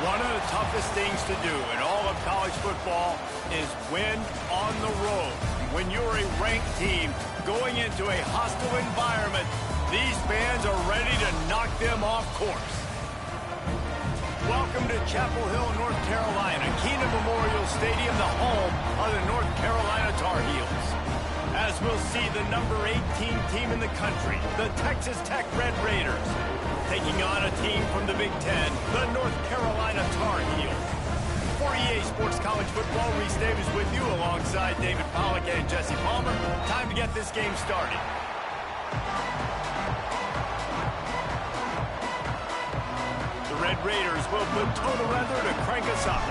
One of the toughest things to do in all of college football is win on the road. When you're a ranked team going into a hostile environment, these fans are ready to knock them off course. Welcome to Chapel Hill, North Carolina, Keenan Memorial Stadium, the home of the North Carolina Tar Heels. As we'll see the number 18 team in the country, the Texas Tech Red Raiders, taking on a team from the Big Ten, the North Carolina Tar Heels. For EA Sports College Football, Reese Davis with you alongside David Pollack and Jesse Palmer. Time to get this game started. The Red Raiders will put total weather to crank us up.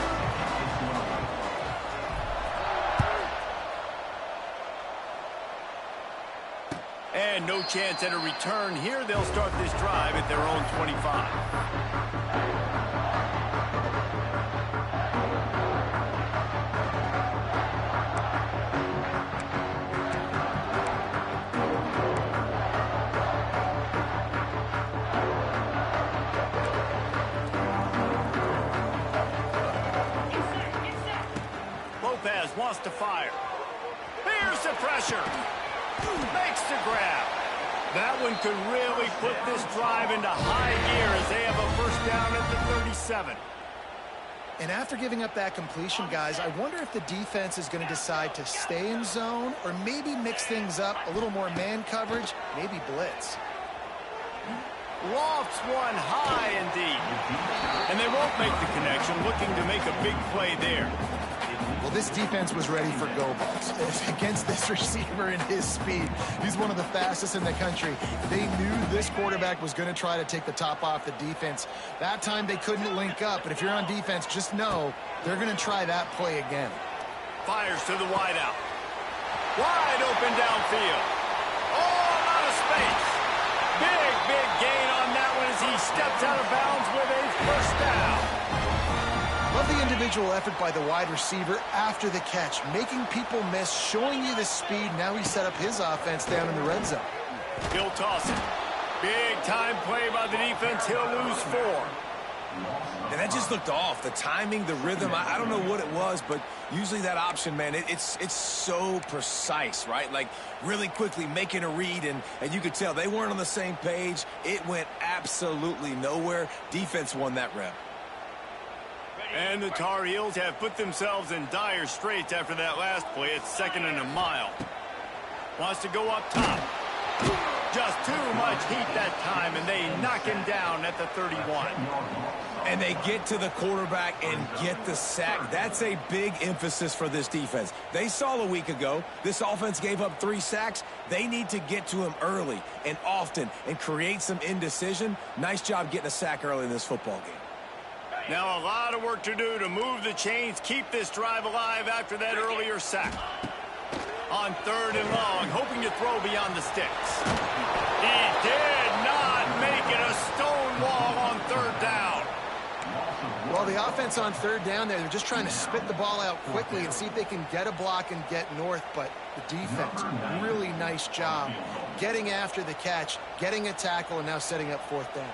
And no chance at a return here. They'll start this drive at their own 25. Wants to fire. Here's the pressure. Makes the grab. That one could really put this drive into high gear as they have a first down at the 37. And after giving up that completion, guys, I wonder if the defense is going to decide to stay in zone or maybe mix things up, a little more man coverage, maybe blitz. Lofts one high and deep. And they won't make the connection, looking to make a big play there. Well, this defense was ready for go balls against this receiver and his speed. He's one of the fastest in the country. They knew this quarterback was going to try to take the top off the defense. That time they couldn't link up, but if you're on defense, just know they're going to try that play again. Fires to the wideout. Wide open downfield. All out of space. Big gain on that one as he steps out of bounds with a first down. Love the individual effort by the wide receiver after the catch, making people miss, showing you the speed. Now he set up his offense down in the red zone. He'll toss it. Big time play by the defense. He'll lose 4. And that just looked off. The timing, the rhythm, I don't know what it was, but usually that option, man, it's so precise, right? Like really quickly making a read, and you could tell they weren't on the same page. It went absolutely nowhere. Defense won that rep. And the Tar Heels have put themselves in dire straits after that last play. It's 2nd and a mile. Wants to go up top. Just too much heat that time, and they knock him down at the 31. And they get to the quarterback and get the sack. That's a big emphasis for this defense. They saw a week ago, this offense gave up 3 sacks. They need to get to him early and often and create some indecision. Nice job getting a sack early in this football game. Now a lot of work to do to move the chains, keep this drive alive after that earlier sack. On 3rd and long, hoping to throw beyond the sticks. He did not make it. A stone wall on 3rd down. Well, the offense on 3rd down there, they're just trying to spit the ball out quickly and see if they can get a block and get north, but the defense, really nice job getting after the catch, getting a tackle, and now setting up 4th down.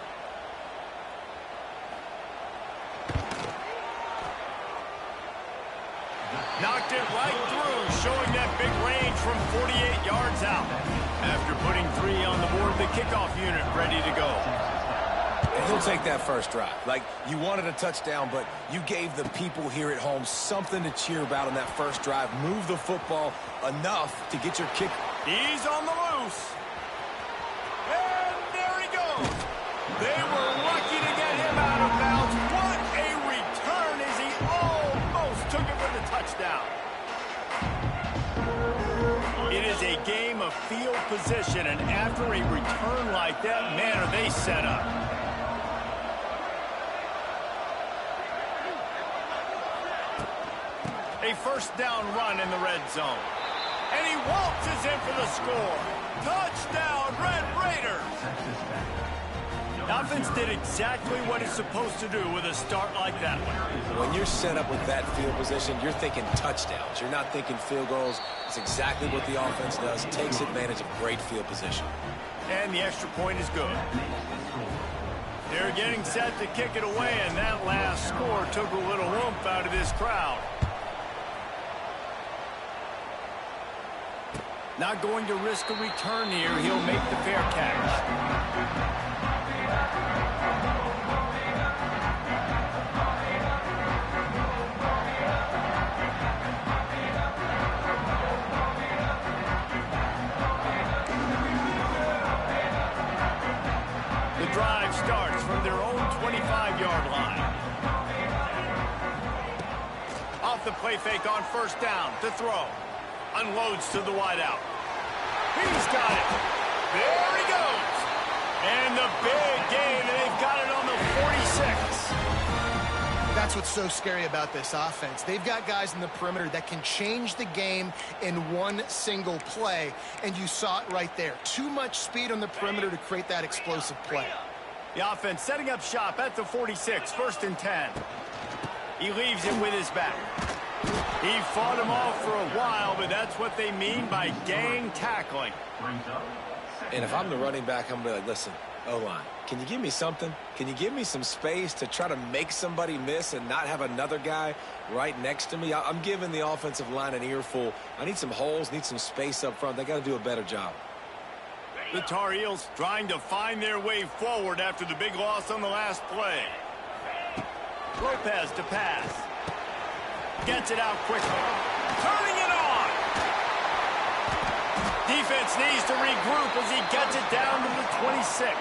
Knocked it right through, showing that big range from 48 yards out. After putting 3 on the board, the kickoff unit ready to go. And he'll take that first drive. Like, you wanted a touchdown, but you gave the people here at home something to cheer about on that first drive. Move the football enough to get your kick. He's on the loose. And there he goes. They were lucky to get him out of bounds. What a return as he almost took it for the touchdown. It is a game of field position, and after a return like that, man, are they set up. A first down run in the red zone. And he waltzes in for the score. Touchdown, Red Raiders! Offense did exactly what it's supposed to do with a start like that one. When you're set up with that field position, you're thinking touchdowns. You're not thinking field goals. It's exactly what the offense does. Takes advantage of great field position. And the extra point is good. They're getting set to kick it away, and that last score took a little oomph out of this crowd. Not going to risk a return here. He'll make the fair catch. The drive starts from their own 25-yard line. Off the play fake on first down to throw. Unloads to the wideout. He's got it. There he goes. And the big gain, and they've got it on the 46. That's what's so scary about this offense. They've got guys in the perimeter that can change the game in one single play, and you saw it right there. Too much speed on the perimeter to create that explosive play. The offense setting up shop at the 46, 1st and 10. He leaves it with his back. He fought him off for a while, but that's what they mean by gang tackling. And if I'm the running back, I'm going to be like, listen, O-line, can you give me something? Can you give me some space to try to make somebody miss and not have another guy right next to me? I'm giving the offensive line an earful. I need some holes, need some space up front. They got to do a better job. The Tar Heels trying to find their way forward after the big loss on the last play. Lopez to pass. Gets it out quickly. Turning it on. Defense needs to regroup as he gets it down to the 26.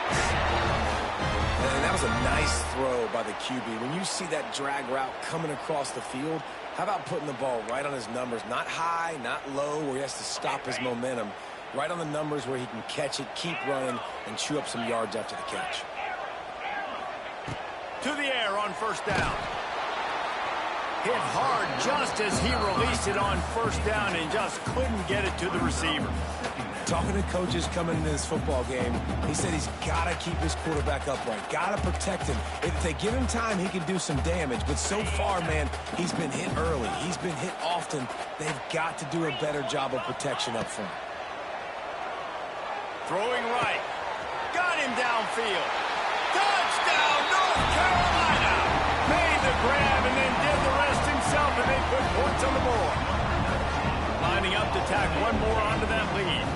And that was a nice throw by the QB. When you see that drag route coming across the field, how about putting the ball right on his numbers? Not high, not low, where he has to stop his momentum. Right on the numbers where he can catch it, keep running, and chew up some yards after the catch. To the air on first down. Hit hard just as he released it on first down and just couldn't get it to the receiver. Talking to coaches coming into this football game, he said he's got to keep his quarterback upright, got to protect him. If they give him time, he can do some damage. But so far, man, he's been hit early. He's been hit often. They've got to do a better job of protection up front. Throwing right. Got him downfield. Touchdown, North Carolina! Made the grab and then did the rest himself, and they put points on the board. Lining up to tack one more onto that lead.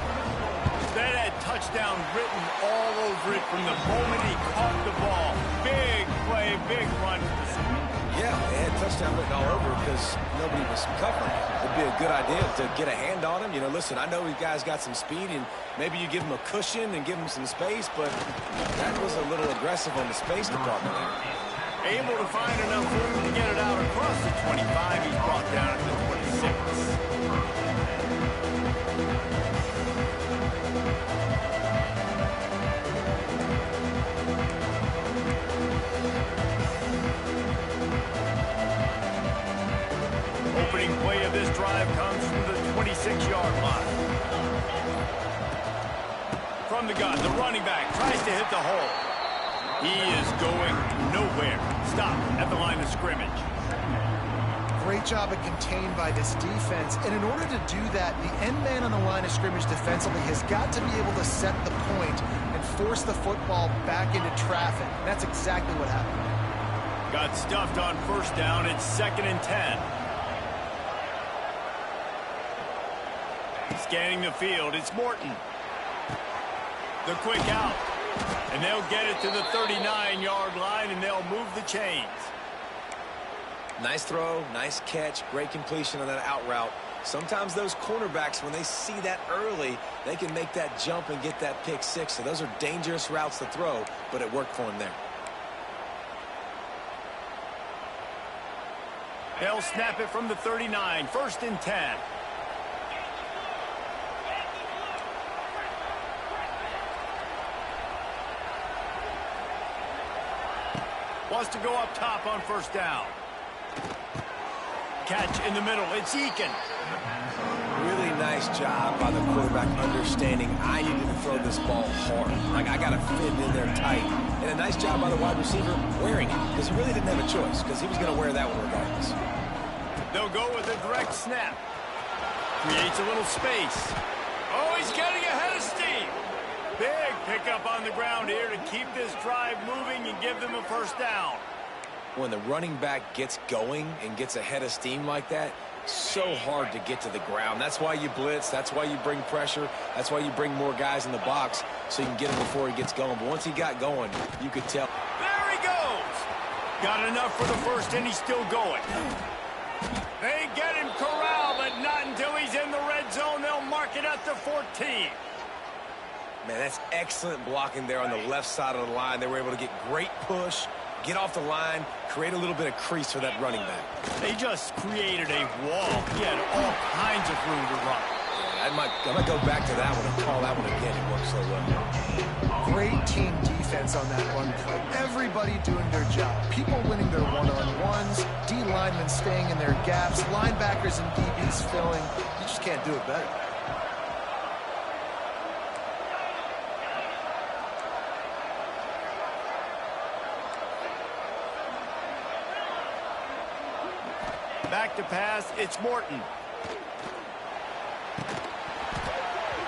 That had touchdown written all over it from the moment he caught the ball. Big play, big run. Yeah, they had touchdown written all over because nobody was covering it. It'd be a good idea to get a hand on him. You know, listen, I know these guys got some speed, and maybe you give him a cushion and give him some space, but that was a little aggressive on the space department there. Able to find enough room to get it out across the 25. He's brought down at the 26. Opening play of this drive comes from the 26-yard line. From the gun, the running back tries to hit the hole. He is going nowhere. Stop at the line of scrimmage. Great job of contained by this defense. And in order to do that, the end man on the line of scrimmage defensively has got to be able to set the point and force the football back into traffic. And that's exactly what happened. Got stuffed on first down. It's 2nd and 10. Scanning the field, it's Morton. The quick out. And they'll get it to the 39-yard line, and they'll move the chains. Nice throw, nice catch, great completion on that out route. Sometimes those cornerbacks, when they see that early, they can make that jump and get that pick six. So those are dangerous routes to throw, but it worked for him there. They'll snap it from the 39, 1st and 10. Wants to go up top on first down. Catch in the middle. It's Eakin. Really nice job by the quarterback understanding I needed to throw this ball hard. Like, I got to fit in there tight. And a nice job by the wide receiver wearing it, because he really didn't have a choice, because he was going to wear that one regardless. They'll go with a direct snap. Creates a little space. Oh, he's getting ahead of steam. Big pickup on the ground here to keep this drive moving and give them a first down. When the running back gets going and gets ahead of steam like that, so hard to get to the ground. That's why you blitz. That's why you bring pressure. That's why you bring more guys in the box so you can get him before he gets going. But once he got going, you could tell. There he goes. Got enough for the first, and he's still going. They get him corralled, but not until he's in the red zone. They'll mark it at the 14. Man, that's excellent blocking there on the left side of the line. They were able to get great push, get off the line, create a little bit of crease for that running back. They just created a wall. He had all kinds of room to run. I might go back to that one and call that one again. It worked so well. Great team defense on that run play. Everybody doing their job. People winning their one-on-ones, D linemen staying in their gaps, linebackers and DBs filling. You just can't do it better. Back to pass, it's Morton.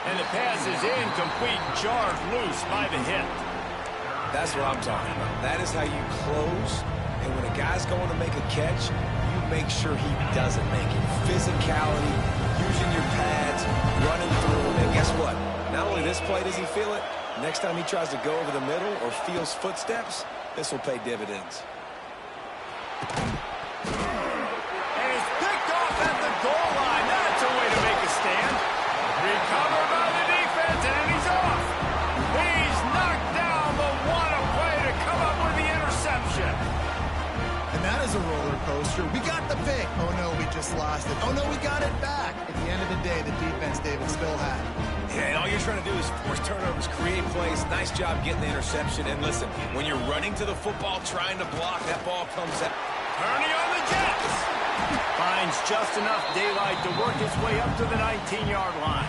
And the pass is incomplete, jarred loose by the hit. That's what I'm talking about. That is how you close. And when a guy's going to make a catch, you make sure he doesn't make it. Physicality, using your pads, running through. And guess what? Not only this play does he feel it, next time he tries to go over the middle or feels footsteps, this will pay dividends. Goal line, that's a way to make a stand. Recovered by the defense, and he's off. He's knocked down, but what a play to come up with the interception. And that is a roller coaster. We got the pick. Oh, no, we just lost it. Oh, no, we got it back. At the end of the day, the defense, David, still had it. Yeah, and all you're trying to do is force turnovers, create plays. Nice job getting the interception. And listen, when you're running to the football, trying to block, that ball comes out. Turning on the Jets. Finds just enough daylight to work his way up to the 19-yard line.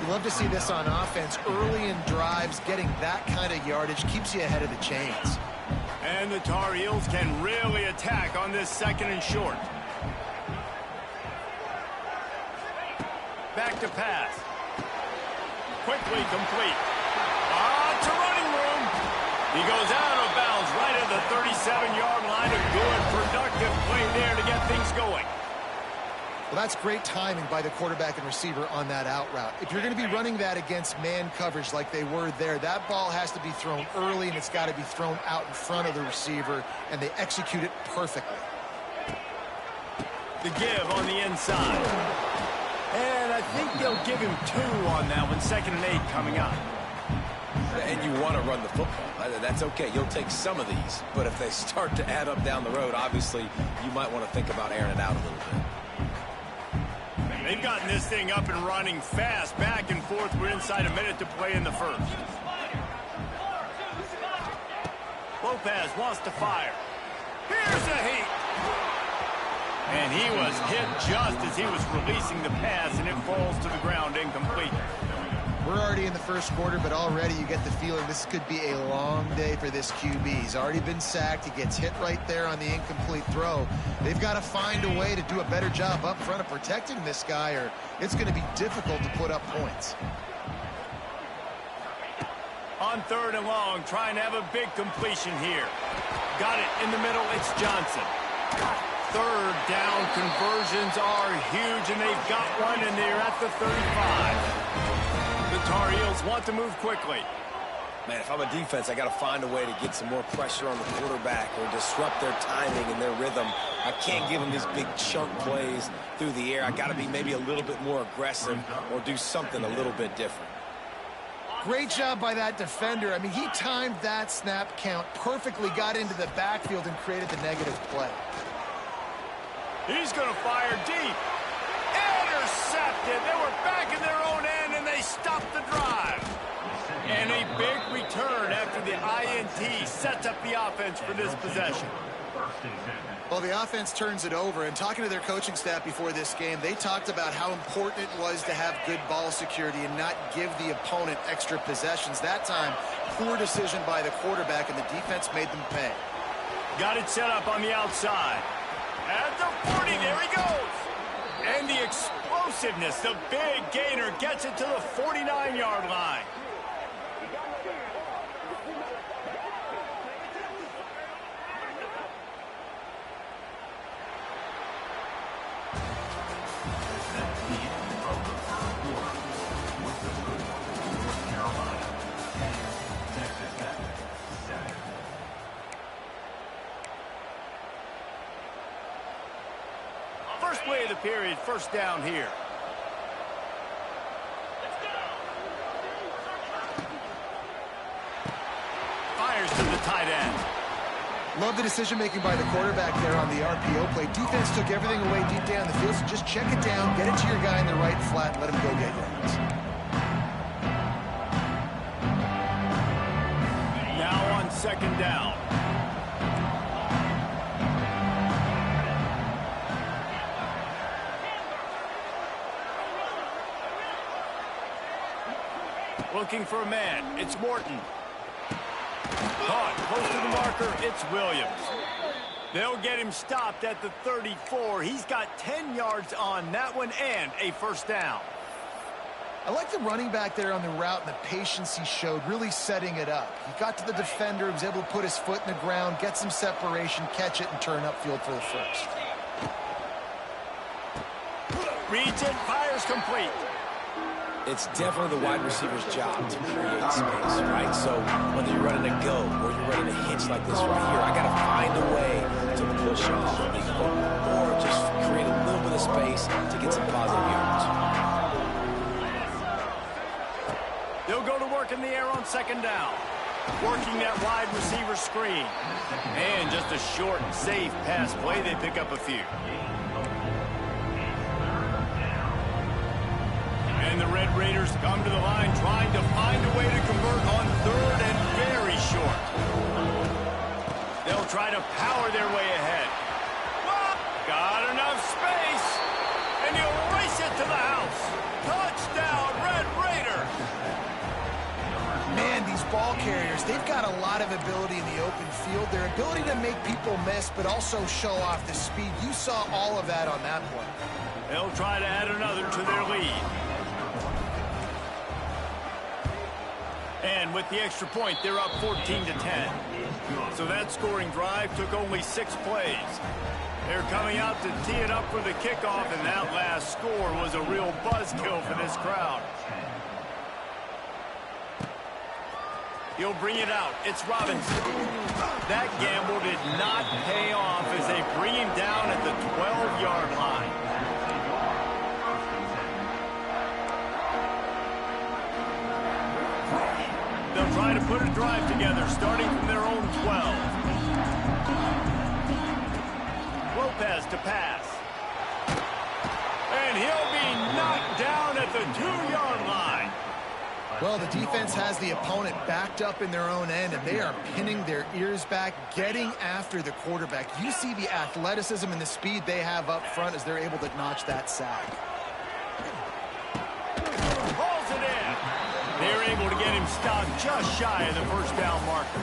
You love to see this on offense. Early in drives, getting that kind of yardage keeps you ahead of the chains. And the Tar Heels can really attack on this second and short. Back to pass. Quickly complete. To running room. He goes out of bounds right at the 37-yard line. A good, productive play there to get things going. Well, that's great timing by the quarterback and receiver on that out route. If you're going to be running that against man coverage like they were there, that ball has to be thrown early, and it's got to be thrown out in front of the receiver, and they execute it perfectly. The give on the inside. And I think they'll give him 2 on that one. 2nd and 8 coming up. And you want to run the football. That's okay. You'll take some of these. But if they start to add up down the road, obviously, you might want to think about airing it out a little bit. They've gotten this thing up and running fast, back and forth. We're inside a minute to play in the first. Lopez wants to fire. Here's a heat. And he was hit just as he was releasing the pass, and it falls to the ground incomplete. We're already in the first quarter, but already you get the feeling this could be a long day for this QB. He's already been sacked. He gets hit right there on the incomplete throw. They've got to find a way to do a better job up front of protecting this guy, or it's going to be difficult to put up points. On 3rd and long, trying to have a big completion here. Got it in the middle. It's Johnson. 3rd down conversions are huge, and they've got one, and they're at the 35. The Tar Heels want to move quickly. Man, if I'm a defense, I got to find a way to get some more pressure on the quarterback or disrupt their timing and their rhythm. I can't give them these big chunk plays through the air. I got to be maybe a little bit more aggressive or do something a little bit different. Great job by that defender. I mean, he timed that snap count perfectly, got into the backfield and created the negative play. He's going to fire deep. Intercepted. They were back in their own end, and they stopped the drive. And a big return after the INT sets up the offense for this possession. Well, the offense turns it over, and talking to their coaching staff before this game, they talked about how important it was to have good ball security and not give the opponent extra possessions. That time, poor decision by the quarterback, and the defense made them pay. Got it set up on the outside. At the 40, there he goes. And the explosiveness, the big gainer gets it to the 49-yard line. First play of the period, first down here. Fires to the tight end. Love the decision-making by the quarterback there on the RPO play. Defense took everything away deep down the field, so just check it down, get it to your guy in the right flat, and let him go get yards. Now on second down. Looking for a man. It's Morton. Caught close to the marker. It's Williams. They'll get him stopped at the 34. He's got 10 yards on that one and a first down. I like the running back there on the route and the patience he showed, really setting it up. He got to the defender, was able to put his foot in the ground, get some separation, catch it, and turn upfield for the first. Reads it, fires complete. It's definitely the wide receiver's job to create space, right? So whether you're running a go or you're running a hitch like this right here, I got to find a way to push off the hook or just create a little bit of space to get some positive yards. They'll go to work in the air on second down. Working that wide receiver screen. And just a short, safe pass play. They pick up a few. And the Red Raiders come to the line trying to find a way to convert on third and very short. They'll try to power their way ahead. Got enough space. And he'll race it to the house. Touchdown, Red Raider. Man, these ball carriers, they've got a lot of ability in the open field. Their ability to make people miss, but also show off the speed. You saw all of that on that play. They'll try to add another to their lead. And with the extra point, they're up 14-10. So that scoring drive took only 6 plays. They're coming out to tee it up for the kickoff, and that last score was a real buzzkill for this crowd. He'll bring it out. It's Robinson. That gamble did not pay off as they bring him down at the 12-yard line. They'll try to put a drive together, starting from their own 12. Lopez to pass. And he'll be knocked down at the 2-yard line. Well, the defense has the opponent backed up in their own end, and they are pinning their ears back, getting after the quarterback. You see the athleticism and the speed they have up front as they're able to notch that sack. Hauls it in. They're able to get him stopped just shy of the first down marker.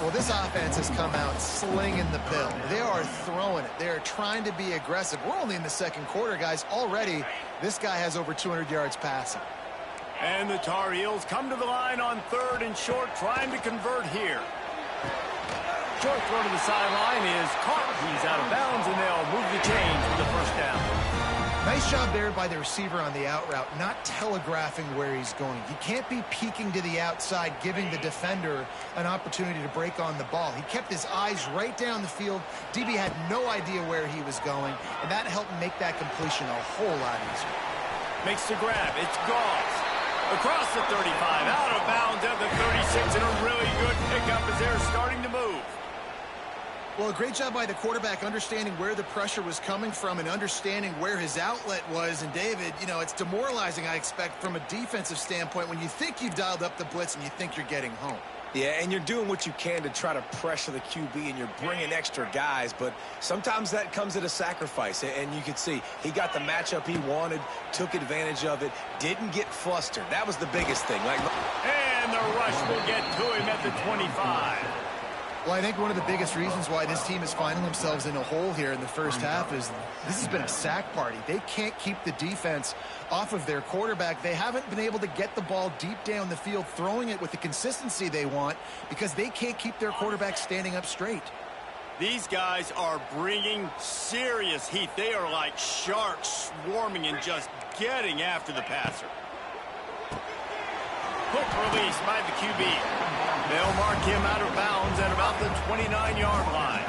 Well, this offense has come out slinging the bill. They are throwing it. They are trying to be aggressive. We're only in the second quarter, guys. Already, this guy has over 200 yards passing. And the Tar Heels come to the line on third and short, trying to convert here. Short throw to the sideline is caught. He's out of bounds, and they'll move the chains with the first down. Nice job there by the receiver on the out route, not telegraphing where he's going. He can't be peeking to the outside, giving the defender an opportunity to break on the ball. He kept his eyes right down the field. DB had no idea where he was going, and that helped make that completion a whole lot easier. Makes the grab. It's Gauze. Across the 35, out of bounds at the 36, and a really good pickup as they're starting to move. Well, a great job by the quarterback understanding where the pressure was coming from and understanding where his outlet was. And, David, you know, it's demoralizing, I expect, from a defensive standpoint when you think you've dialed up the blitz and you think you're getting home. Yeah, and you're doing what you can to try to pressure the QB, and you're bringing extra guys, but sometimes that comes at a sacrifice, and you can see he got the matchup he wanted, took advantage of it, didn't get flustered. That was the biggest thing. And the rush will get to him at the 25. Well, I think one of the biggest reasons why this team is finding themselves in a hole here in the first half is this has been a sack party. They can't keep the defense off of their quarterback. They haven't been able to get the ball deep down the field, throwing it with the consistency they want because they can't keep their quarterback standing up straight. These guys are bringing serious heat. They are like sharks swarming and just getting after the passer. Quick release by the QB. They'll mark him out of bounds at about the 29-yard line.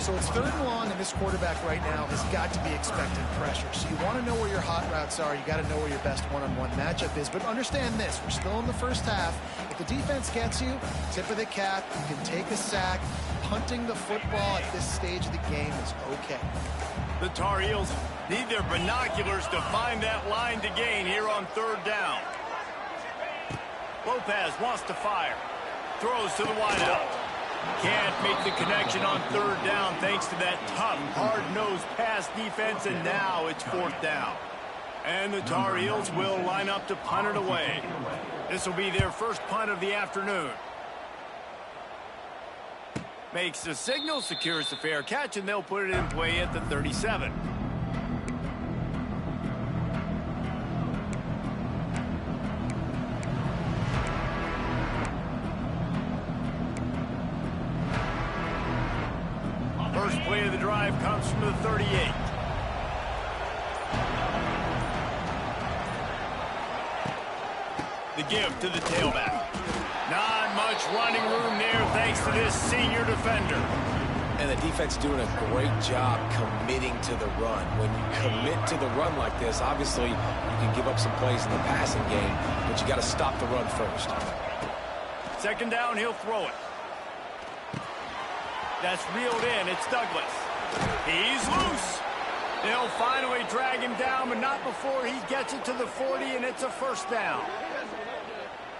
So it's 3rd and long, and this quarterback right now has got to be expecting pressure. So you want to know where your hot routes are. You got to know where your best one-on-one matchup is. But understand this, we're still in the first half. If the defense gets you, tip of the cap, you can take a sack. Punting the football at this stage of the game is okay. The Tar Heels need their binoculars to find that line to gain here on 3rd down. Lopez wants to fire. Throws to the wideout. Can't make the connection on 3rd down thanks to that tough, hard-nosed pass defense, and now it's 4th down. And the Tar Heels will line up to punt it away. This will be their first punt of the afternoon. Makes the signal, secures the fair catch, and they'll put it in play at the 37. First play of the drive comes from the 38. The give to the tailback. Not much running room there thanks to this senior defender. And the defense doing a great job committing to the run. When you commit to the run like this, obviously you can give up some plays in the passing game, but you got to stop the run first. 2nd down, he'll throw it. That's reeled in. It's Douglas. He's loose. They'll finally drag him down, but not before he gets it to the 40, and it's a 1st down.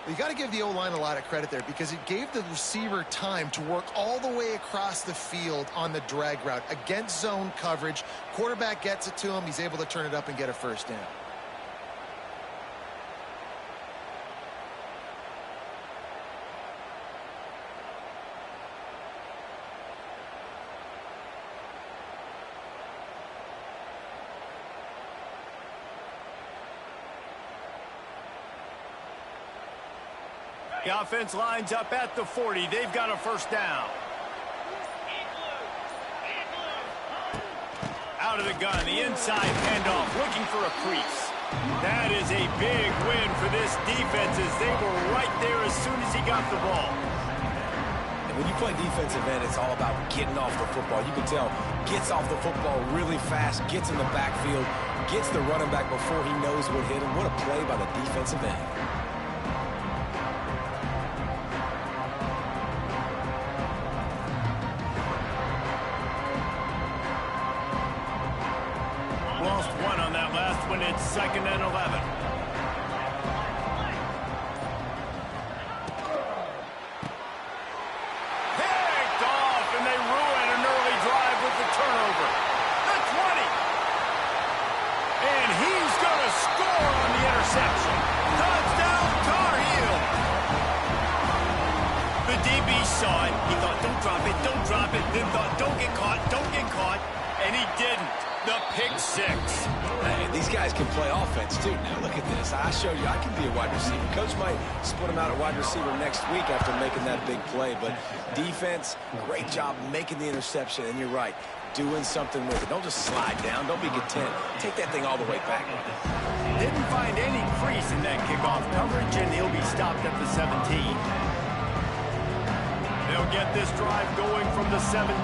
You got to give the O-line a lot of credit there because it gave the receiver time to work all the way across the field on the drag route against zone coverage. Quarterback gets it to him. He's able to turn it up and get a 1st down. The offense lines up at the 40. They've got a 1st down. Out of the gun, the inside handoff, looking for a crease. That is a big win for this defense as they were right there as soon as he got the ball. And when you play defensive end, it's all about getting off the football. You can tell, gets off the football really fast, gets in the backfield, gets the running back before he knows what hit him. What a play by the defensive end. Lost one on that last one. It's 2nd and 11. Picked off, and they ruin an early drive with the turnover. The 20. And he's going to score on the interception. Touchdown, Tar Heels. The DB saw it. He thought, don't drop it, don't drop it. Then thought, don't get caught, don't get caught. And he didn't. The pick 6. Hey, these guys can play offense, too. Now, look at this. I showed you I can be a wide receiver. Coach might split him out at wide receiver next week after making that big play. But defense, great job making the interception. And you're right, doing something with it. Don't just slide down. Don't be content. Take that thing all the way back. Didn't find any crease in that kickoff coverage, and he'll be stopped at the 17. They'll get this drive going from the 17.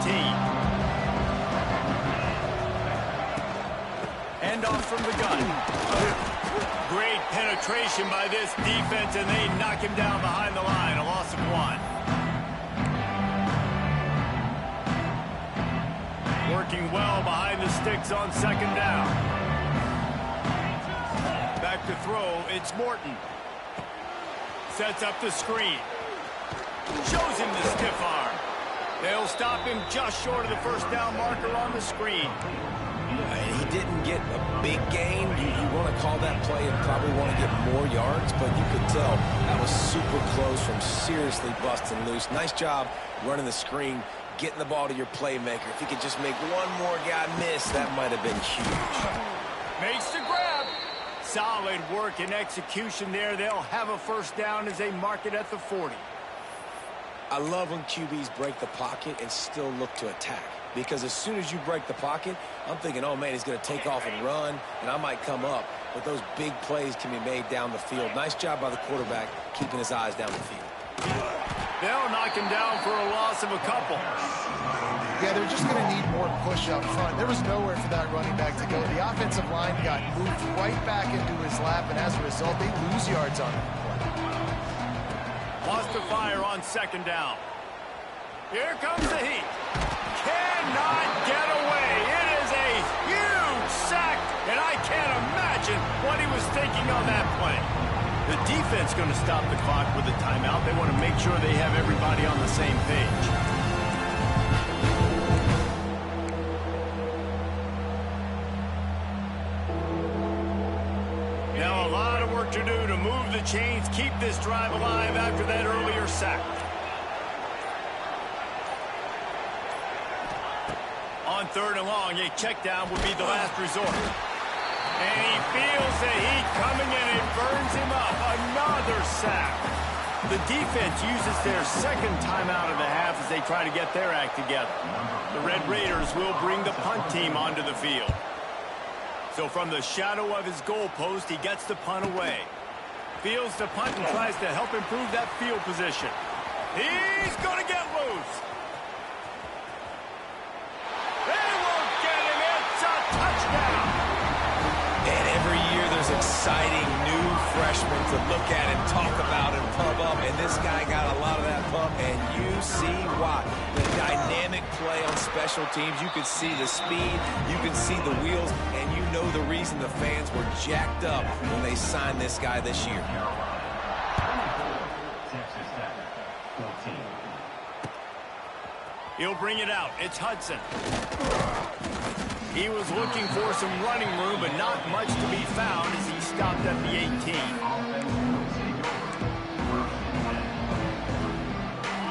Handoff from the gun. Great penetration by this defense, and they knock him down behind the line. A loss of 1. Working well behind the sticks on 2nd down. Back to throw. It's Morton. Sets up the screen. Shows him the stiff arm. They'll stop him just short of the 1st down marker on the screen. He didn't get a big gain. You want to call that play and probably want to get more yards, but you could tell that was super close from seriously busting loose. Nice job running the screen, getting the ball to your playmaker. If he could just make one more guy miss, that might have been huge. Makes the grab. Solid work and execution there. They'll have a 1st down as they mark it at the 40. I love when QBs break the pocket and still look to attack. Because as soon as you break the pocket, I'm thinking, oh, man, he's going to take off and run, and I might come up. But those big plays can be made down the field. Nice job by the quarterback keeping his eyes down the field. They'll knock him down for a loss of a couple. Yeah, they're just going to need more push up front. There was nowhere for that running back to go. The offensive line got moved right back into his lap, and as a result, they lose yards on him. Lost to fire on second down. Here comes the heat. Cannot get away. It is a huge sack, and I can't imagine what he was thinking on that play. The defense going to stop the clock with a timeout. They want to make sure they have everybody on the same page. Now a lot of work to do to move the chains, keep this drive alive after that earlier sack. On third and long, a check down would be the last resort. And he feels the heat coming and it burns him up. Another sack. The defense uses their second timeout of the half as they try to get their act together. The Red Raiders will bring the punt team onto the field. So from the shadow of his goalpost, he gets the punt away. Fields the punt and tries to help improve that field position. He's going to get loose. They won't get him. It's a touchdown. And every year there's exciting new freshmen to look at and talk about and pump up. And this guy got a lot of that pump, and you see why. The dynamic play on special teams. You can see the speed. You can see the wheels. And you know the reason the fans were jacked up when they signed this guy this year. He'll bring it out. It's Hudson. He was looking for some running room, but not much to be found as he stopped at the 18.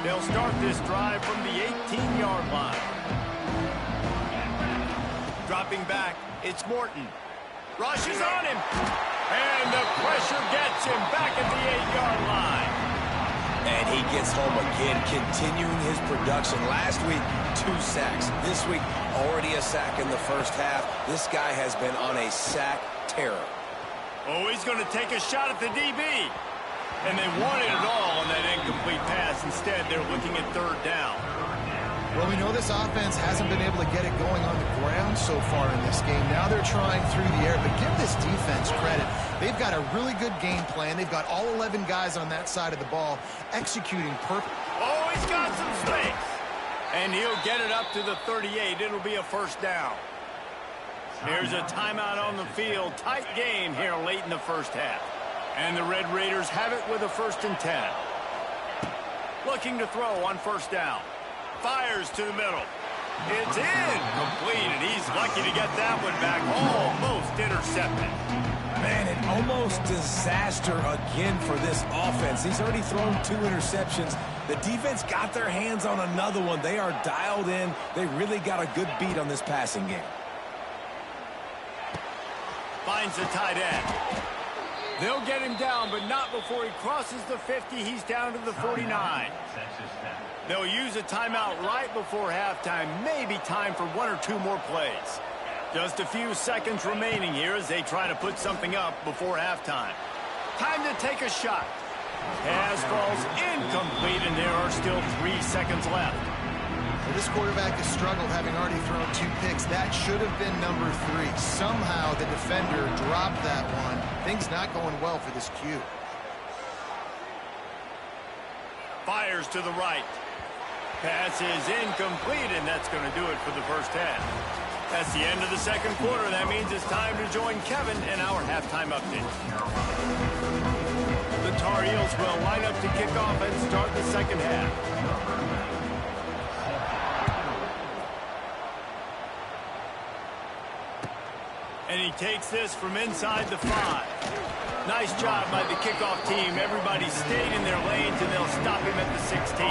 They'll start this drive from the 18-yard line. Dropping back, it's Morton. Rush is on him. And the pressure gets him back at the 8-yard line. And he gets home again, continuing his production. Last week, 2 sacks. This week, already a sack in the first half. This guy has been on a sack terror. Oh, he's going to take a shot at the DB. And they wanted it all on that incomplete pass. Instead, they're looking at third down. Well, we know this offense hasn't been able to get it going on the ground so far in this game. Now they're trying through the air, but give this defense credit. They've got a really good game plan. They've got all 11 guys on that side of the ball executing perfect. Oh, he's got some space. And he'll get it up to the 38. It'll be a first down. Here's a timeout on the field. Tight game here late in the first half. And the Red Raiders have it with a 1st and 10. Looking to throw on first down. Fires to the middle. It's incomplete, and he's lucky to get that one back. Almost intercepted. Man, an almost disaster again for this offense. He's already thrown 2 interceptions. The defense got their hands on another one. They are dialed in. They really got a good beat on this passing game. Finds the tight end. They'll get him down, but not before he crosses the 50. He's down to the 49. They'll use a timeout right before halftime. Maybe time for 1 or 2 more plays. Just a few seconds remaining here as they try to put something up before halftime. Time to take a shot. Pass falls incomplete, and there are still 3 seconds left. Well, this quarterback has struggled, having already thrown 2 picks. That should have been number 3. Somehow the defender dropped that one. Things not going well for this Q. Fires to the right. Pass is incomplete, and that's going to do it for the first half. That's the end of the second quarter. That means it's time to join Kevin in our halftime update. The Tar Heels will line up to kick off and start the second half. And he takes this from inside the 5. Nice job by the kickoff team. Everybody stayed in their lanes, and they'll stop him at the 16.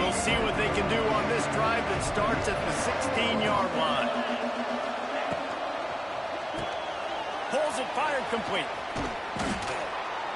We'll see what they can do on this drive that starts at the 16-yard line. Pulls it, fired complete.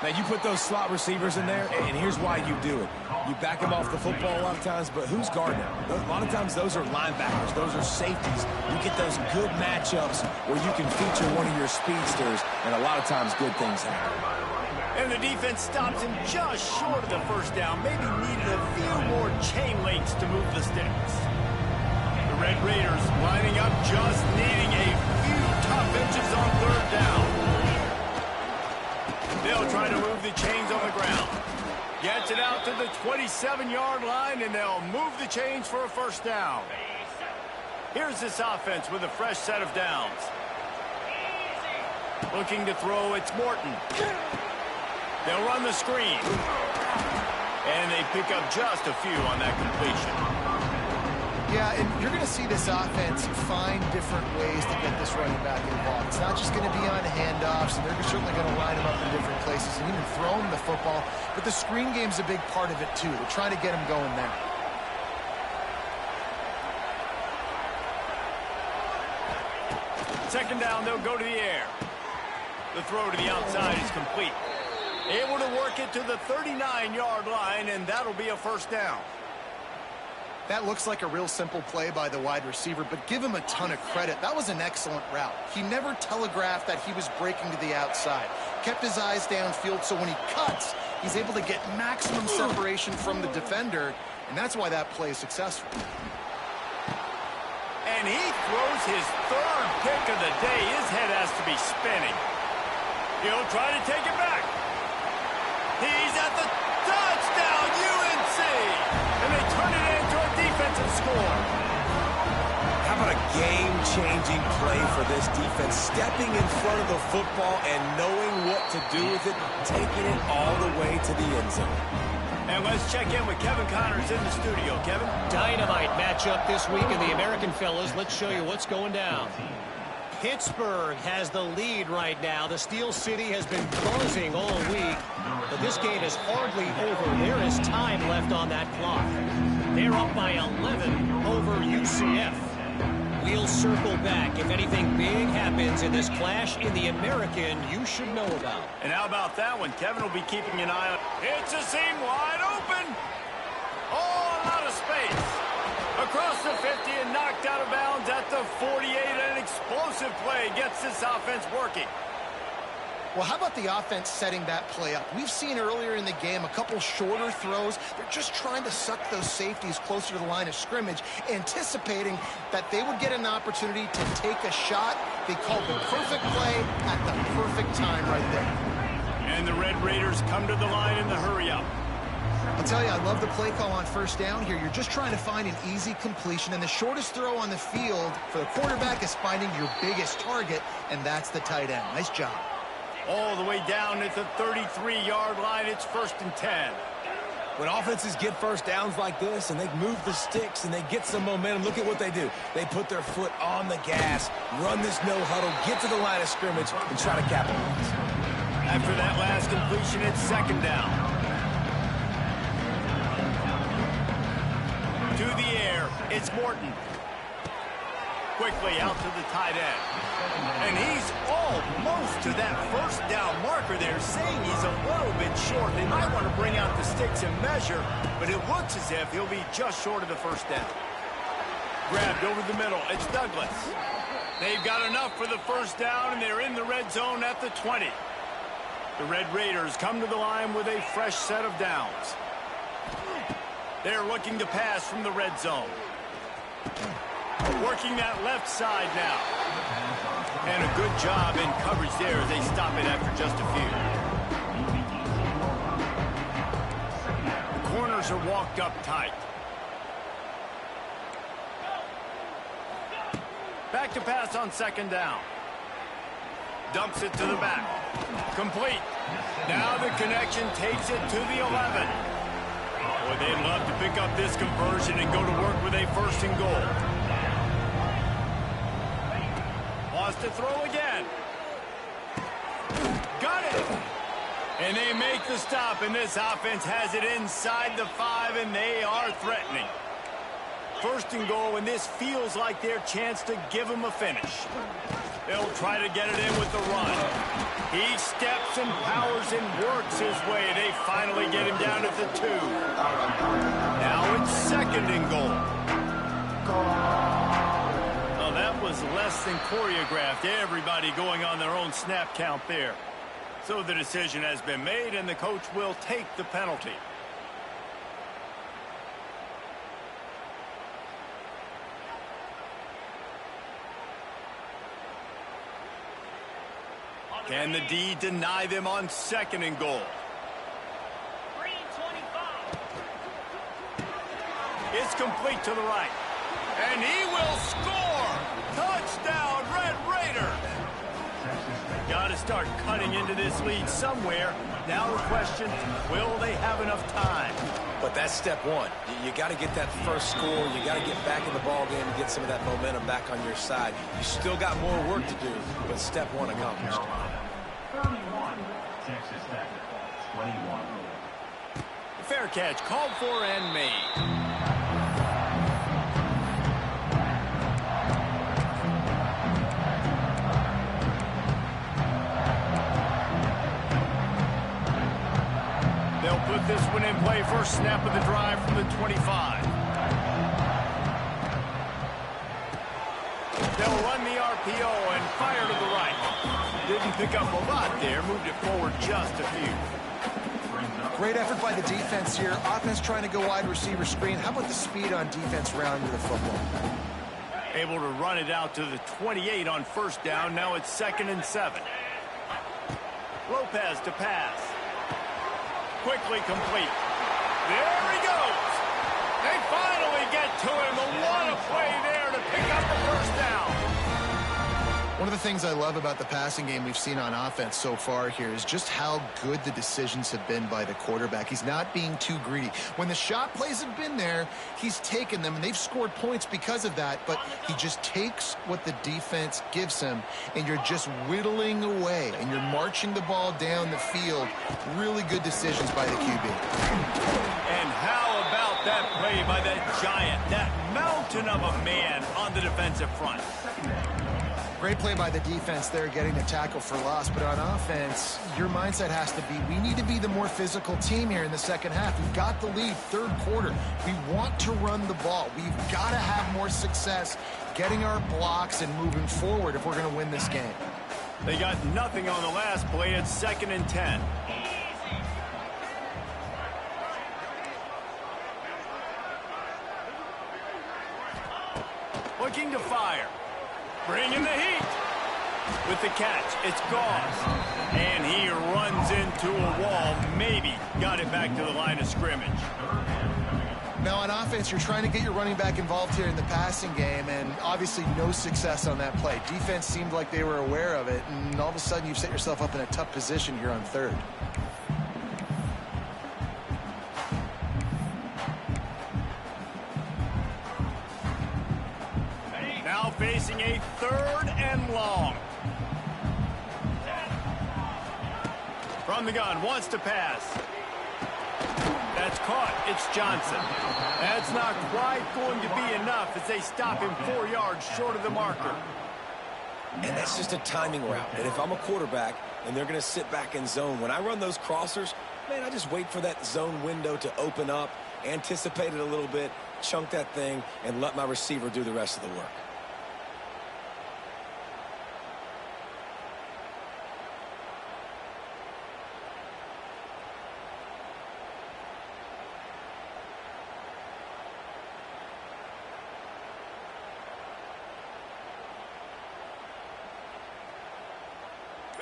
Man, you put those slot receivers in there, and here's why you do it. You back them off the football a lot of times, but who's guarding them? A lot of times those are linebackers. Those are safeties. You get those good matchups where you can feature one of your speedsters, and a lot of times good things happen. And the defense stops him just short of the first down. Maybe needed a few more chain links to move the sticks. The Red Raiders lining up, just needing a few tough inches on third down. They'll try to move the chains on the ground. Gets it out to the 27-yard line, and they'll move the chains for a first down. Here's this offense with a fresh set of downs. Looking to throw, it's Morton. They'll run the screen. And they pick up just a few on that completion. Yeah, and you're going to see this offense find different ways to get this running back involved. It's not just going to be on handoffs, and they're certainly going to line him up in different places and even throw him the football. But the screen game's a big part of it, too. They're trying to get him going there. Second down, they'll go to the air. The throw to the outside is complete. Able to work it to the 39-yard line, and that'll be a first down. That looks like a real simple play by the wide receiver, but give him a ton of credit. That was an excellent route. He never telegraphed that he was breaking to the outside. Kept his eyes downfield, so when he cuts, he's able to get maximum separation from the defender, and that's why that play is successful. And he throws his third pick of the day. His head has to be spinning. He'll try to take it back. He's at the touchdown, UNC! And they turn it into a defensive score. How about a game-changing play for this defense? Stepping in front of the football and knowing what to do with it, taking it all the way to the end zone. And let's check in with Kevin Connors in the studio. Kevin? Dynamite matchup this week in the American fellas. Let's show you what's going down. Pittsburgh has the lead right now. The Steel City has been buzzing all week, but this game is hardly over. There is time left on that clock. They're up by 11 over UCF. We'll circle back. If anything big happens in this clash in the American, you should know about. And how about that one? Kevin will be keeping an eye on. It's a seam wide open. All out of space. Across the 50 and knocked out of bounds at the 48. An explosive play gets this offense working. Well, how about the offense setting that play up? We've seen earlier in the game a couple shorter throws. They're just trying to suck those safeties closer to the line of scrimmage, anticipating that they would get an opportunity to take a shot. They called the perfect play at the perfect time right there. And the Red Raiders come to the line in the hurry-up. I'll tell you, I love the play call on first down here. You're just trying to find an easy completion, and the shortest throw on the field for the quarterback is finding your biggest target, and that's the tight end. Nice job. All the way down at the 33-yard line, it's 1st and 10. When offenses get first downs like this and they move the sticks and they get some momentum, look at what they do. They put their foot on the gas, run this no huddle, get to the line of scrimmage, and try to capitalize. After that last completion, it's 2nd down. To the air, it's Morton. Quickly out to the tight end. And he's almost to that first down marker there, saying he's a little bit short. They might want to bring out the sticks and measure, but it looks as if he'll be just short of the first down. Grabbed over the middle, it's Douglas. They've got enough for the first down, and they're in the red zone at the 20. The Red Raiders come to the line with a fresh set of downs. They're looking to pass from the red zone. Working that left side now. And a good job in coverage there as they stop it after just a few. The corners are walked up tight. Back to pass on 2nd down. Dumps it to the back. Complete. Now the connection takes it to the 11. Boy, they'd love to pick up this conversion and go to work with a 1st and goal. To throw again. Got it. And they make the stop, and this offense has it inside the 5, and they are threatening. 1st and goal, and this feels like their chance to give them a finish. They'll try to get it in with the run. He steps and powers and works his way. They finally get him down at the 2. Now it's 2nd and goal. Well, that was less than choreographed. Everybody going on their own snap count there. So the decision has been made, and the coach will take the penalty. Can the D deny them on 2nd and goal? It's complete to the right. And he will score! Touchdown, Red Raider! Got to start cutting into this lead somewhere. Now the question, will they have enough time? But that's step one. You got to get that first score. You got to get back in the ball game and get some of that momentum back on your side. You still got more work to do, but step one accomplished. 31, Texas Tech, 21. Fair catch, called for and made. They'll put this one in play. First snap of the drive from the 25. They'll run the RPO and fire to the right. Didn't pick up a lot there. Moved it forward just a few. Great effort by the defense here. Offense trying to go wide receiver screen. How about the speed on defense rounding the football? Able to run it out to the 28 on first down. Now it's 2nd and 7. Lopez to pass. Quickly complete. There he goes. They finally get to him. What a play there to pick up the first down. One of the things I love about the passing game we've seen on offense so far here is just how good the decisions have been by the quarterback. He's not being too greedy. When the shot plays have been there, he's taken them, and they've scored points because of that, but he just takes what the defense gives him, and you're just whittling away, and you're marching the ball down the field. Really good decisions by the QB. And how about that play by that giant, that mountain of a man on the defensive front? Great play by the defense there, getting the tackle for loss. But on offense, your mindset has to be, we need to be the more physical team here in the second half. We've got the lead, third quarter. We want to run the ball. We've got to have more success getting our blocks and moving forward if we're going to win this game. They got nothing on the last play. It's 2nd and 10. Looking to fire. Bringing the heat. With the catch, it's Goss. And he runs into a wall. Maybe got it back to the line of scrimmage. Now on offense, you're trying to get your running back involved here in the passing game, and obviously no success on that play. Defense seemed like they were aware of it, and all of a sudden you've set yourself up in a tough position here on third. Now facing a 3rd and long. From the gun, wants to pass. That's caught. It's Johnson. That's not quite going to be enough as they stop him 4 yards short of the marker. And that's just a timing route. And if I'm a quarterback and they're going to sit back in zone, when I run those crossers, man, I just wait for that zone window to open up, anticipate it a little bit, chunk that thing, and let my receiver do the rest of the work.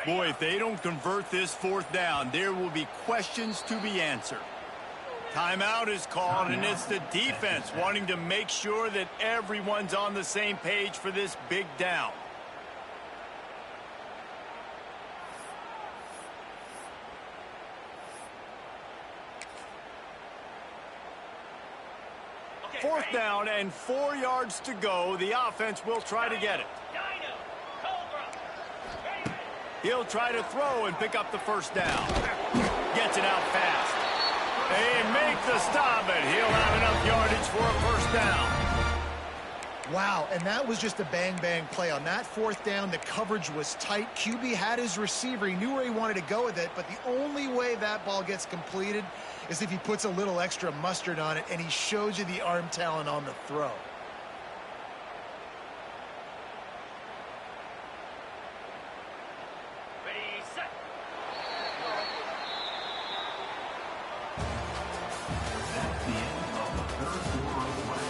Boy, if they don't convert this 4th down, there will be questions to be answered. Timeout is called, and it's the defense wanting to make sure that everyone's on the same page for this big down. Fourth down and 4 yards to go. The offense will try to get it. He'll try to throw and pick up the first down. Gets it out fast. They make the stop, and he'll have enough yardage for a first down. Wow, and that was just a bang-bang play. On that fourth down, the coverage was tight. QB had his receiver. He knew where he wanted to go with it, but the only way that ball gets completed is if he puts a little extra mustard on it, and he shows you the arm talent on the throw. That's the end of the third quarter of play.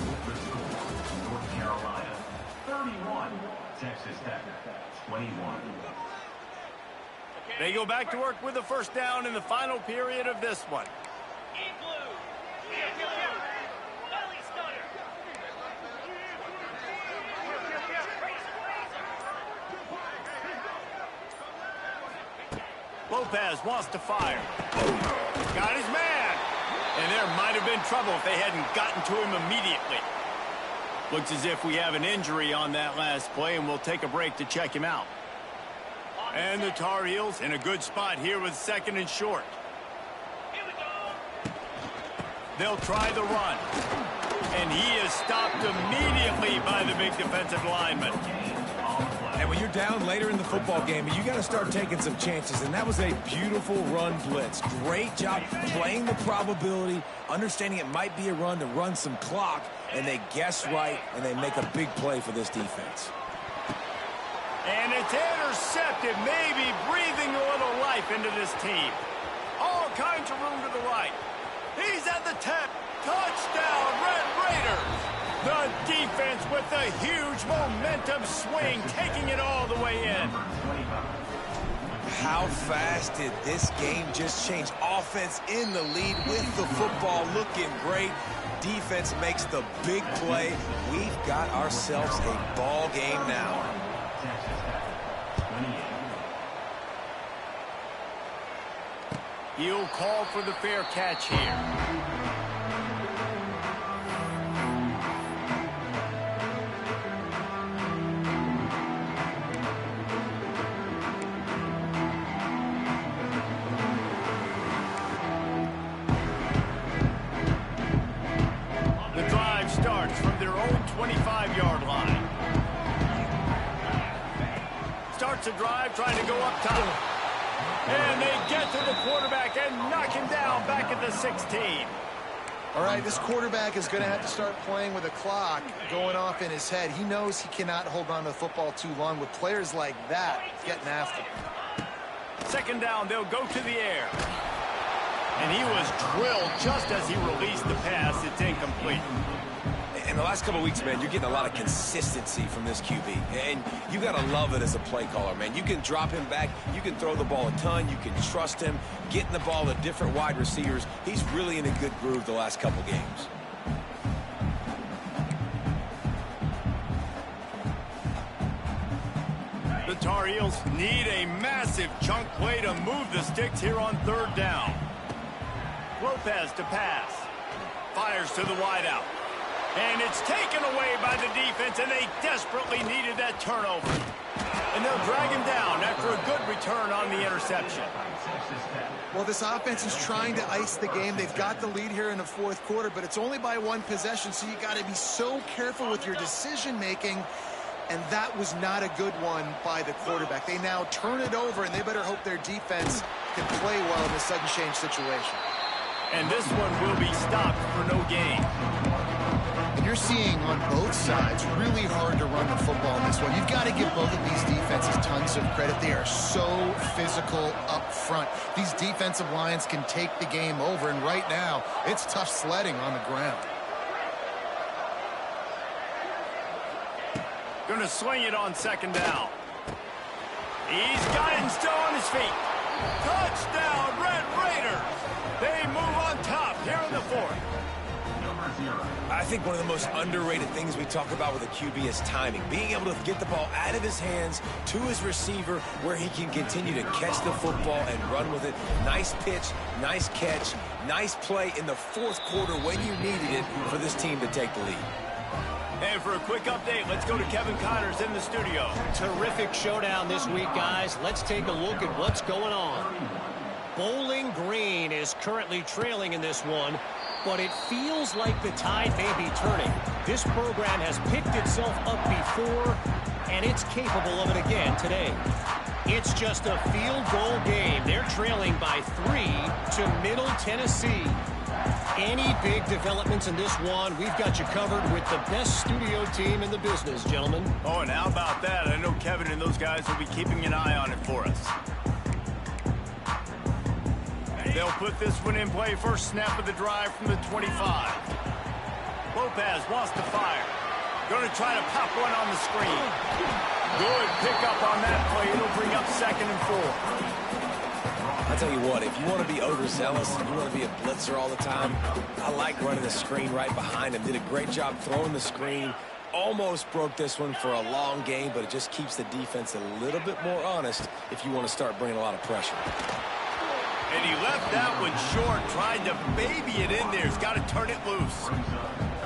With the score, North Carolina 31, Texas Tech 21. They go back to work with a first down in the final period of this one. Lopez wants to fire. Got his man. And there might have been trouble if they hadn't gotten to him immediately. Looks as if we have an injury on that last play, and we'll take a break to check him out. And the Tar Heels in a good spot here with second and short. They'll try the run. And he is stopped immediately by the big defensive lineman. And when you're down later in the football game, you got to start taking some chances. And that was a beautiful run blitz. Great job playing the probability, understanding it might be a run to run some clock, and they guess right, and they make a big play for this defense. And it's intercepted, maybe breathing a little life into this team. All kinds of room to the right. He's at the 10. Touchdown, Red Raiders. The defense with a huge momentum swing, taking it all the way in. How fast did this game just change? Offense in the lead with the football, looking great. Defense makes the big play. We've got ourselves a ball game now. He'll call for the fair catch here. The drive starts from their own 25-yard line. Starts a drive trying to go up top. And they get to the quarterback and knock him down back at the 16. All right, this quarterback is going to have to start playing with a clock going off in his head. He knows he cannot hold on to the football too long with players like that getting after him. Second down, they'll go to the air. And he was drilled just as he released the pass. It's incomplete. In the last couple of weeks, man, you're getting a lot of consistency from this QB. And you got to love it as a play caller, man. You can drop him back. You can throw the ball a ton. You can trust him, getting the ball to different wide receivers. He's really in a good groove the last couple games. The Tar Heels need a massive chunk play to move the sticks here on third down. Lopez to pass. Fires to the wideout. And it's taken away by the defense, and they desperately needed that turnover. And they'll drag him down after a good return on the interception. Well, this offense is trying to ice the game. They've got the lead here in the fourth quarter, but it's only by one possession, so you got to be so careful with your decision-making. And that was not a good one by the quarterback. They now turn it over, and they better hope their defense can play well in this sudden change situation. And this one will be stopped for no gain. And you're seeing on both sides really hard to run the football in this one. You've got to give both of these defenses tons of credit. They are so physical up front. These defensive lines can take the game over, and right now, it's tough sledding on the ground. Going to swing it on second down. He's got him still on his feet. Touchdown, Red Raiders. They move on top here in the fourth. I think one of the most underrated things we talk about with a QB is timing. Being able to get the ball out of his hands to his receiver where he can continue to catch the football and run with it. Nice pitch, nice catch, nice play in the fourth quarter when you needed it for this team to take the lead. And for a quick update, let's go to Kevin Connors in the studio. Terrific showdown this week, guys. Let's take a look at what's going on. Bowling Green is currently trailing in this one, but it feels like the tide may be turning. This program has picked itself up before, and it's capable of it again today. It's just a field goal game. They're trailing by 3 to Middle Tennessee. Any big developments in this one, we've got you covered with the best studio team in the business, gentlemen. Oh, and how about that? I know Kevin and those guys will be keeping an eye on it for us. They'll put this one in play. First snap of the drive from the 25. Lopez wants to fire. Going to try to pop one on the screen. Good pickup on that play. It'll bring up 2nd and 4. I'll tell you what, if you want to be overzealous, you want to be a blitzer all the time, I like running the screen right behind him. Did a great job throwing the screen. Almost broke this one for a long game, but it just keeps the defense a little bit more honest if you want to start bringing a lot of pressure. And he left that one short, tried to baby it in there. He's got to turn it loose.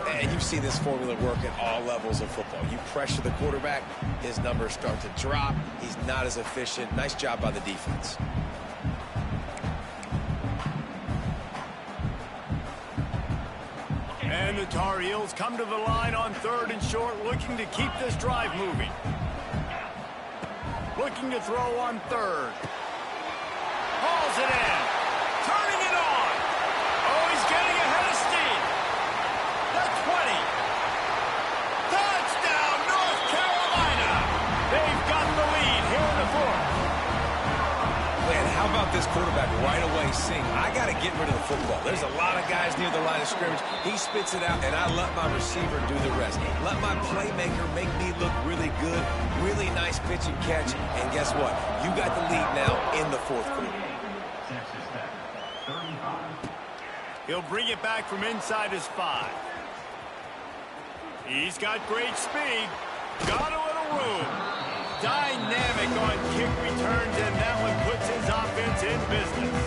And you see this formula work at all levels of football. You pressure the quarterback, his numbers start to drop. He's not as efficient. Nice job by the defense. And the Tar Heels come to the line on 3rd and short, looking to keep this drive moving. Looking to throw on 3rd. Hauls it in. Turning it on. Oh, he's getting ahead of steam. The 20. Touchdown, North Carolina. They've got the lead here in the 4th. Man, how about this quarterback right away saying, I got to get rid of the football. There's a lot of guys near the line of scrimmage. He spits it out, and I let my receiver do the rest. Let my playmaker make me look really good. Really nice pitch and catch. And guess what? You got the lead now in the 4th quarter. He'll bring it back from inside his 5. He's got great speed. Got a little room. Dynamic on kick returns, and that one puts his offense in business.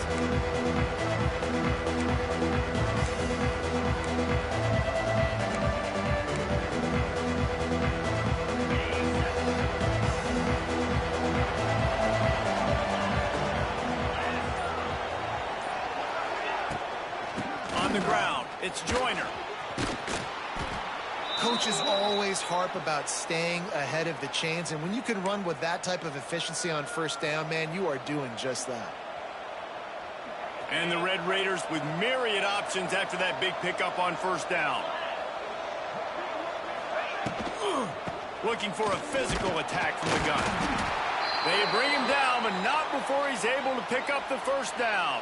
On the ground, it's Joyner. Coaches always harp about staying ahead of the chains, and when you can run with that type of efficiency on 1st down, man, you are doing just that. And the Red Raiders with myriad options after that big pickup on 1st down. Looking for a physical attack from the gun. They bring him down, but not before he's able to pick up the 1st down.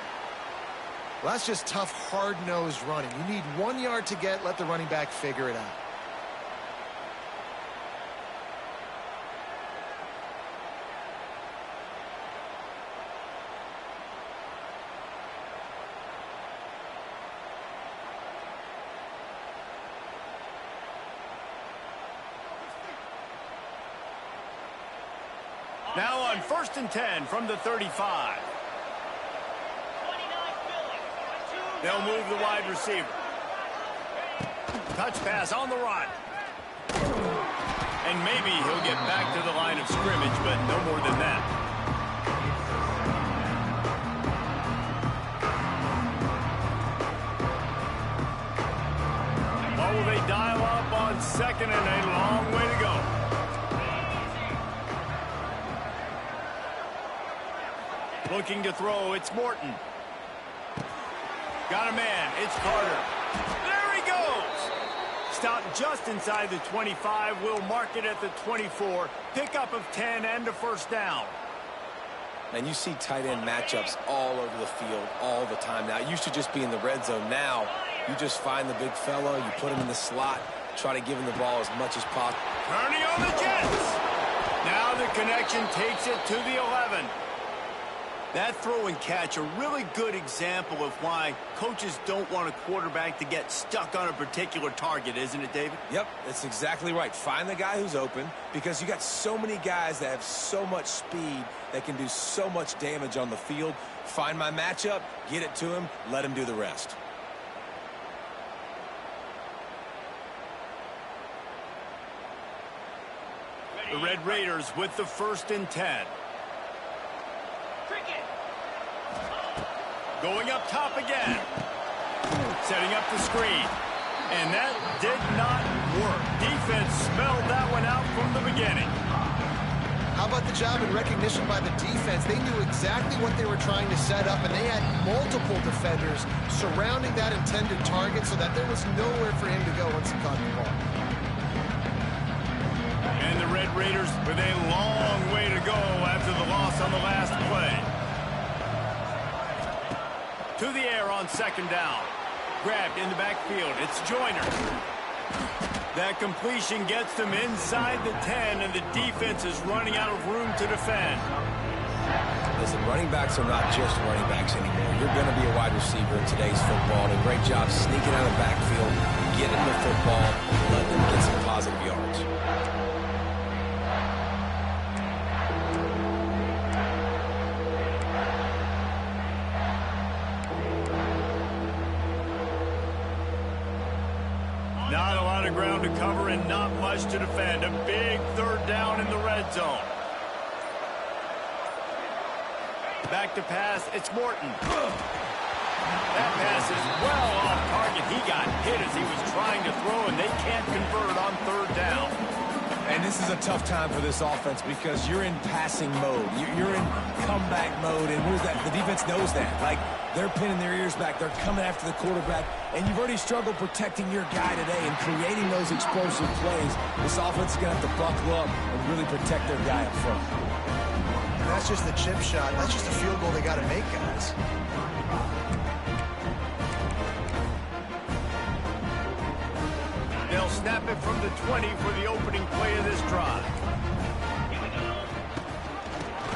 Well, that's just tough, hard-nosed running. You need 1 yard to get, let the running back figure it out. Now on 1st and 10 from the 35. They'll move the wide receiver. Touch pass on the run. And maybe he'll get back to the line of scrimmage, but no more than that. What will they dial up on 2nd and a long way to go? Looking to throw, it's Morton. Got a man, it's Carter. There he goes! Stopped just inside the 25, will mark it at the 24. Pickup of 10 and a 1st down. And you see tight end matchups all over the field all the time. Now, it used to just be in the red zone. Now, you just find the big fella, you put him in the slot, try to give him the ball as much as possible. Turning on the Jets. Now the connection takes it to the 11. That throw and catch, a really good example of why coaches don't want a quarterback to get stuck on a particular target, isn't it, David? Yep, that's exactly right. Find the guy who's open, because you got so many guys that have so much speed that can do so much damage on the field. Find my matchup, get it to him, let him do the rest. The Red Raiders with the 1st and 10. Going up top again. Setting up the screen. And that did not work. Defense smelled that one out from the beginning. How about the job and recognition by the defense? They knew exactly what they were trying to set up, and they had multiple defenders surrounding that intended target so that there was nowhere for him to go once he caught the ball. And the Red Raiders with a long way to go after the loss on the last play. To the air on second down. Grabbed in the backfield. It's Joyner. That completion gets them inside the 10, and the defense is running out of room to defend. Listen, running backs are not just running backs anymore. You're going to be a wide receiver in today's football. And a great job sneaking out of the backfield, getting the football, and letting them get some positive yards. Not a lot of ground to cover and not much to defend. A big third down in the red zone. Back to pass. It's Morton. That pass is well off target. He got hit as he was trying to throw, and they can't convert on third down. And this is a tough time for this offense because you're in passing mode. You're in comeback mode, and the defense knows that. Like, they're pinning their ears back. They're coming after the quarterback, and you've already struggled protecting your guy today and creating those explosive plays. This offense is going to have to buckle up and really protect their guy up front. And that's just the chip shot. That's just a field goal they got to make, guys. They'll snap it from the 20 for the opening play of this drive.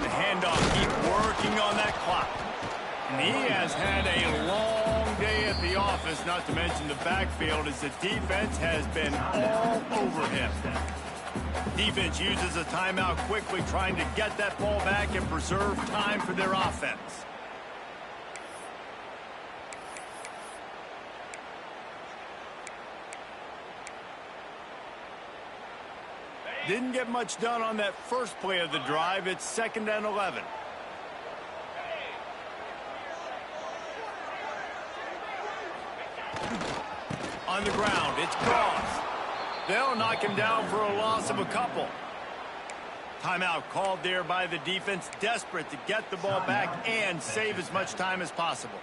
The handoff, keep working on that clock. And he has had a long day at the office, not to mention the backfield, as the defense has been all over him. Defense uses a timeout quickly, trying to get that ball back and preserve time for their offense. Didn't get much done on that first play of the drive. It's 2nd and 11. On the ground, it's Cross. They'll knock him down for a loss of a couple. Timeout called there by the defense, desperate to get the ball back and save as much time as possible.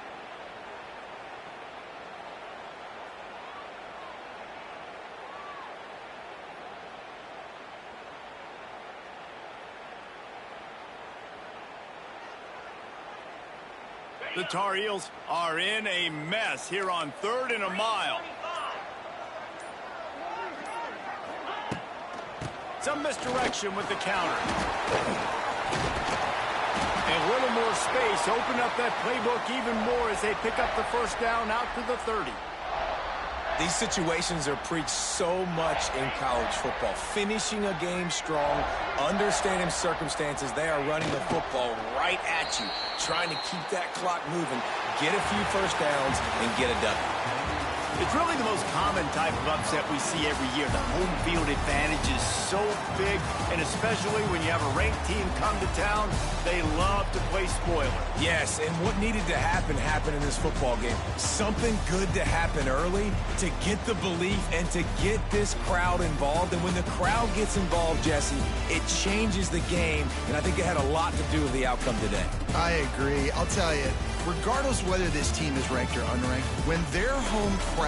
The Tar Heels are in a mess here on 3rd and a mile. Some misdirection with the counter. A little more space. Open up that playbook even more as they pick up the first down out to the 30. These situations are preached so much in college football. Finishing a game strong, understanding circumstances. They are running the football right at you, trying to keep that clock moving, get a few first downs, and get a W. It's really the most common type of upset we see every year. The home field advantage is so big, and especially when you have a ranked team come to town, they love to play spoiler. Yes, and what needed to happen happened in this football game. Something good to happen early to get the belief and to get this crowd involved. And when the crowd gets involved, Jesse, it changes the game, and I think it had a lot to do with the outcome today. I agree. I'll tell you, regardless whether this team is ranked or unranked, when their home crowd